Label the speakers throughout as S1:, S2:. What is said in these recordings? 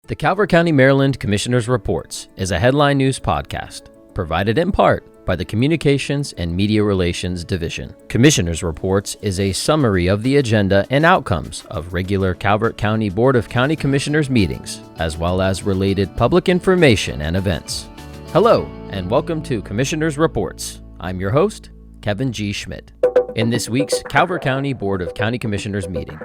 S1: The Calvert County, Maryland Commissioners' Reports is a headline news podcast provided in part by the Communications and Media Relations Division. Commissioners' Reports is a summary of the agenda and outcomes of regular Calvert County Board of County Commissioners meetings, as well as related public information and events. Hello, and welcome to Commissioners' Reports. I'm your host, Kevin G. Schmidt. In this week's Calvert County Board of County Commissioners meeting,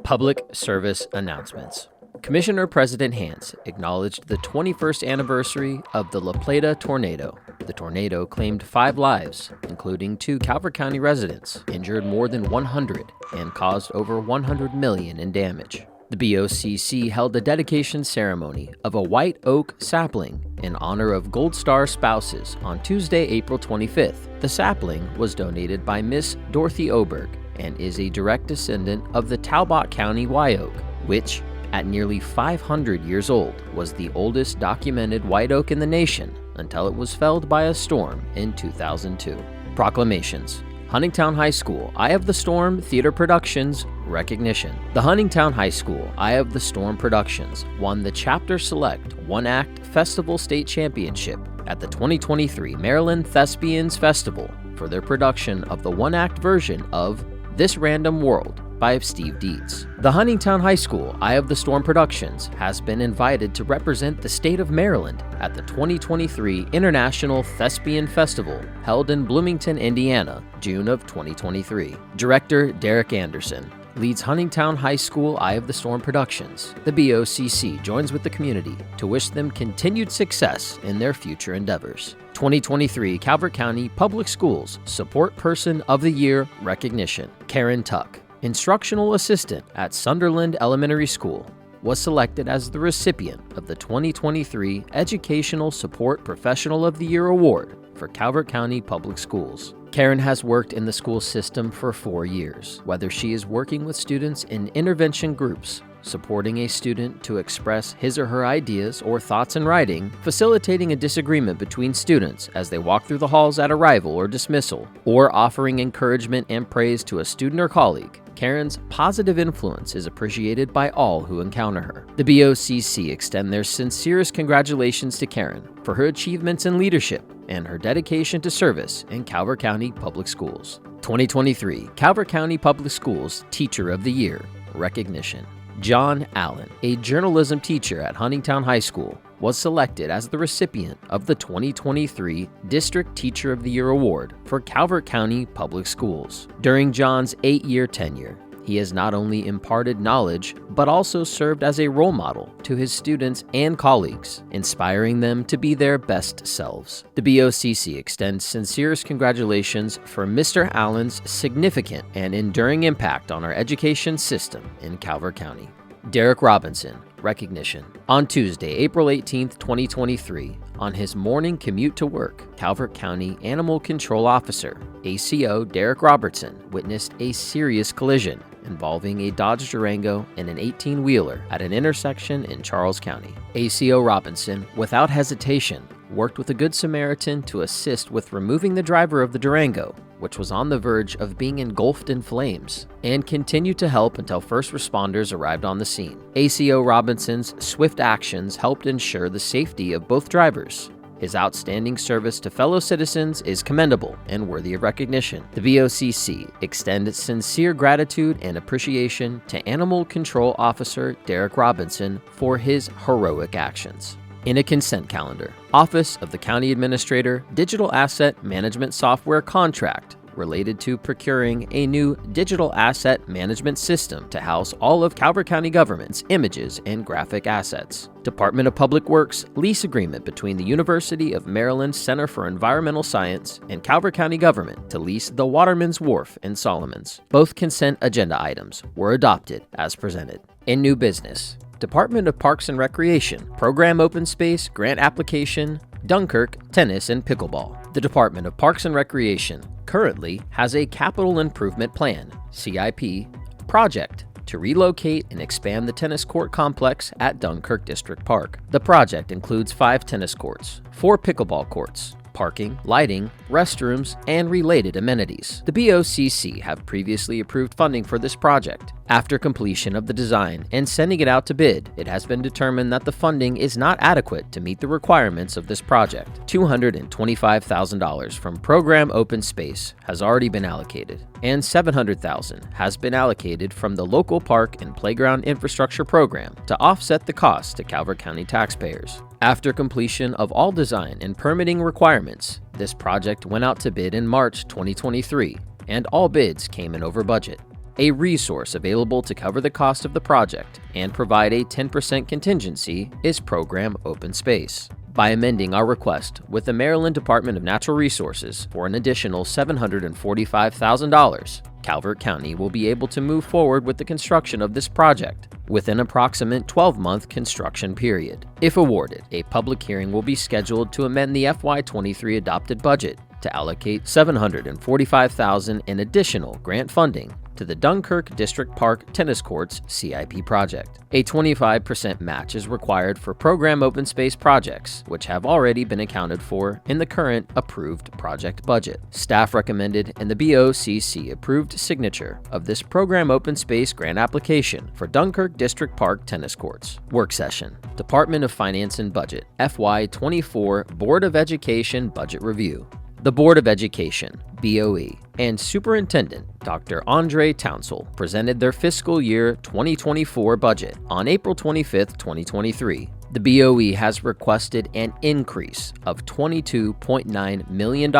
S1: public service announcements. Commissioner President Hans acknowledged the 21st anniversary of the La Plata tornado. The tornado claimed 5 lives, including 2 Calvert County residents, injured more than 100, and caused over $100 million in damage. The BOCC held a dedication ceremony of a white oak sapling in honor of Gold Star spouses on Tuesday, April 25th. The sapling was donated by Miss Dorothy Oberg and is a direct descendant of the Talbot County white oak, which, at nearly 500 years old, was the oldest documented white oak in the nation until it was felled by a storm in 2002. Proclamations. Huntingtown High School Eye of the Storm Theater Productions recognition. The Huntingtown High School Eye of the Storm Productions won the Chapter Select One-Act Festival State Championship at the 2023 Maryland Thespians Festival for their production of the one-act version of This Random World by Steve Dietz. The Huntingtown High School Eye of the Storm Productions has been invited to represent the state of Maryland at the 2023 International Thespian Festival held in Bloomington, Indiana, June of 2023. Director Derek Anderson leads Huntingtown High School Eye of the Storm Productions. The BOCC joins with the community to wish them continued success in their future endeavors. 2023 Calvert County Public Schools Support Person of the Year recognition. Karen Tuck, Instructional Assistant at Sunderland Elementary School, was selected as the recipient of the 2023 Educational Support Professional of the Year Award for Calvert County Public Schools. Karen has worked in the school system for 4 years, whether she is working with students in intervention groups, supporting a student to express his or her ideas or thoughts in writing, facilitating a disagreement between students as they walk through the halls at arrival or dismissal, or offering encouragement and praise to a student or colleague. Karen's positive influence is appreciated by all who encounter her. The BOCC extend their sincerest congratulations to Karen for her achievements in leadership and her dedication to service in Calvert County Public Schools. 2023 Calvert County Public Schools Teacher of the Year recognition. John Allen, a journalism teacher at Huntingtown High School, was selected as the recipient of the 2023 District Teacher of the Year Award for Calvert County Public Schools. During John's 8-year tenure, he has not only imparted knowledge, but also served as a role model to his students and colleagues, inspiring them to be their best selves. The BOCC extends sincerest congratulations for Mr. Allen's significant and enduring impact on our education system in Calvert County. Derek Robinson recognition. On Tuesday, April 18, 2023, on his morning commute to work, Calvert County Animal Control Officer, ACO Derek Robertson, witnessed a serious collision involving a Dodge Durango and an 18-wheeler at an intersection in Charles County. ACO Robinson, without hesitation, worked with a Good Samaritan to assist with removing the driver of the Durango, which was on the verge of being engulfed in flames, and continued to help until first responders arrived on the scene. ACO Robinson's swift actions helped ensure the safety of both drivers. His outstanding service to fellow citizens is commendable and worthy of recognition. The BOCC extends sincere gratitude and appreciation to Animal Control Officer Derek Robinson for his heroic actions. In a consent calendar, Office of the County Administrator Digital Asset Management Software contract related to procuring a new digital asset management system to house all of Calvert County Government's images and graphic assets. Department of Public Works lease agreement between the University of Maryland Center for Environmental Science and Calvert County Government to lease the Waterman's Wharf in Solomons. Both consent agenda items were adopted as presented. In new business, Department of Parks and Recreation, Program Open Space, Grant Application, Dunkirk, Tennis, and Pickleball. The Department of Parks and Recreation currently has a Capital Improvement Plan, CIP, project to relocate and expand the tennis court complex at Dunkirk District Park. The project includes 5 tennis courts, 4 pickleball courts, parking, lighting, restrooms, and related amenities. The BOCC have previously approved funding for this project, After completion of the design and sending it out to bid, it has been determined that the funding is not adequate to meet the requirements of this project. $225,000 from Program Open Space has already been allocated, and $700,000 has been allocated from the Local Park and Playground Infrastructure Program to offset the cost to Calvert County taxpayers. After completion of all design and permitting requirements, this project went out to bid in March 2023, and all bids came in over budget. A resource available to cover the cost of the project and provide a 10% contingency is Program Open Space. By amending our request with the Maryland Department of Natural Resources for an additional $745,000, Calvert County will be able to move forward with the construction of this project with an approximate 12-month construction period. If awarded, a public hearing will be scheduled to amend the FY23 adopted budget to allocate $745,000 in additional grant funding to the Dunkirk District Park Tennis Courts CIP project. A 25% match is required for Program Open Space projects, which have already been accounted for in the current approved project budget. Staff recommended and the BOCC approved signature of this Program Open Space grant application for Dunkirk District Park Tennis Courts. Work session, Department of Finance and Budget, FY24 Board of Education Budget Review. The Board of Education, BOE, and Superintendent Dr. Andre Townsell presented their fiscal year 2024 budget on April 25, 2023. The BOE has requested an increase of $22.9 million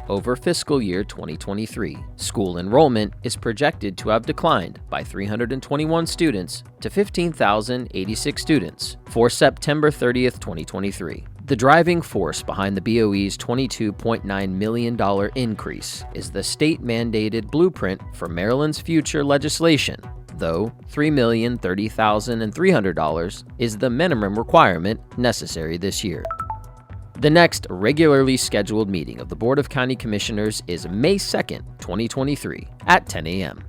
S1: over fiscal year 2023. School enrollment is projected to have declined by 321 students to 15,086 students for September 30th, 2023. The driving force behind the BOE's $22.9 million increase is the state-mandated blueprint for Maryland's future legislation, though $3,030,300 is the minimum requirement necessary this year. The next regularly scheduled meeting of the Board of County Commissioners is May 2nd, 2023 at 10 a.m.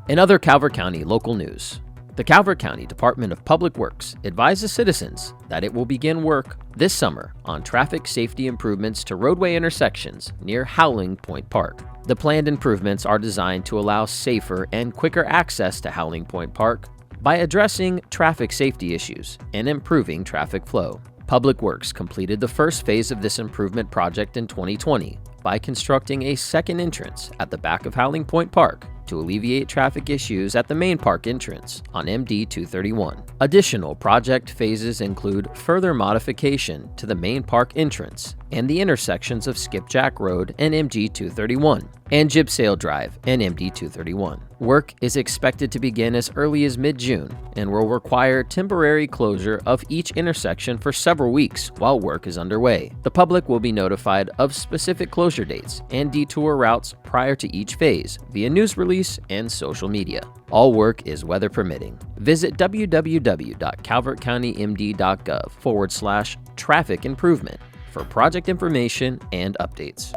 S1: In other Calvert County local news, the Calvert County Department of Public Works advises citizens that it will begin work this summer on traffic safety improvements to roadway intersections near Howling Point Park. The planned improvements are designed to allow safer and quicker access to Howling Point Park by addressing traffic safety issues and improving traffic flow. Public Works completed the first phase of this improvement project in 2020 by constructing a second entrance at the back of Howling Point Park to alleviate traffic issues at the main park entrance on MD 231. Additional project phases include further modification to the main park entrance and the intersections of Skipjack Road and MG 231 and Gibsale Drive and MD 231. Work is expected to begin as early as mid-June and will require temporary closure of each intersection for several weeks while work is underway. The public will be notified of specific closure dates and detour routes prior to each phase via news release and social media. All work is weather permitting. Visit www.calvertcountymd.gov/traffic improvement for project information and updates.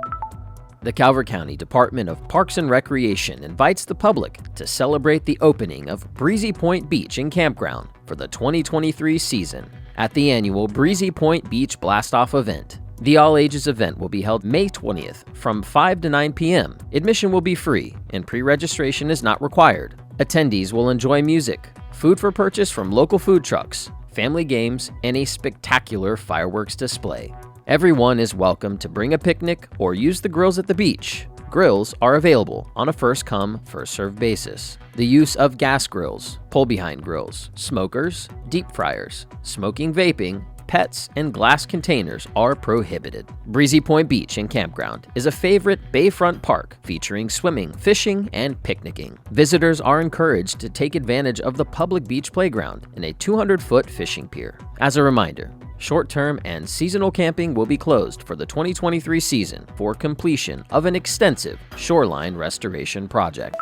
S1: The Calvert County Department of Parks and Recreation invites the public to celebrate the opening of Breezy Point Beach and Campground for the 2023 season at the annual Breezy Point Beach Blast-Off event. The all-ages event will be held May 20th from 5 to 9 p.m. Admission will be free and pre-registration is not required. Attendees will enjoy music, food for purchase from local food trucks, family games, and a spectacular fireworks display. Everyone is welcome to bring a picnic or use the grills at the beach. Grills are available on a first-come, first-served basis. The use of gas grills, pull-behind grills, smokers, deep fryers, smoking vaping, pets, and glass containers are prohibited. Breezy Point Beach and Campground is a favorite bayfront park featuring swimming, fishing, and picnicking. Visitors are encouraged to take advantage of the public beach playground and a 200-foot fishing pier. As a reminder, short-term and seasonal camping will be closed for the 2023 season for completion of an extensive shoreline restoration project.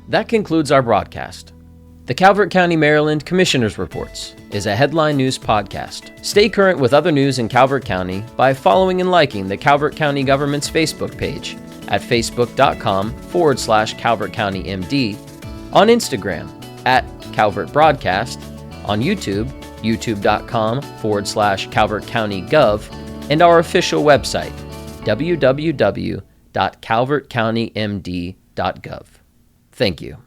S1: That concludes our broadcast. The Calvert County, Maryland Commissioners Reports is a headline news podcast. Stay current with other news in Calvert County by following and liking the Calvert County Government's Facebook page at facebook.com/Calvert County MD, on Instagram at Calvert Broadcast, on YouTube, youtube.com/Calvert County Gov, and our official website, www.calvertcountymd.gov. Thank you.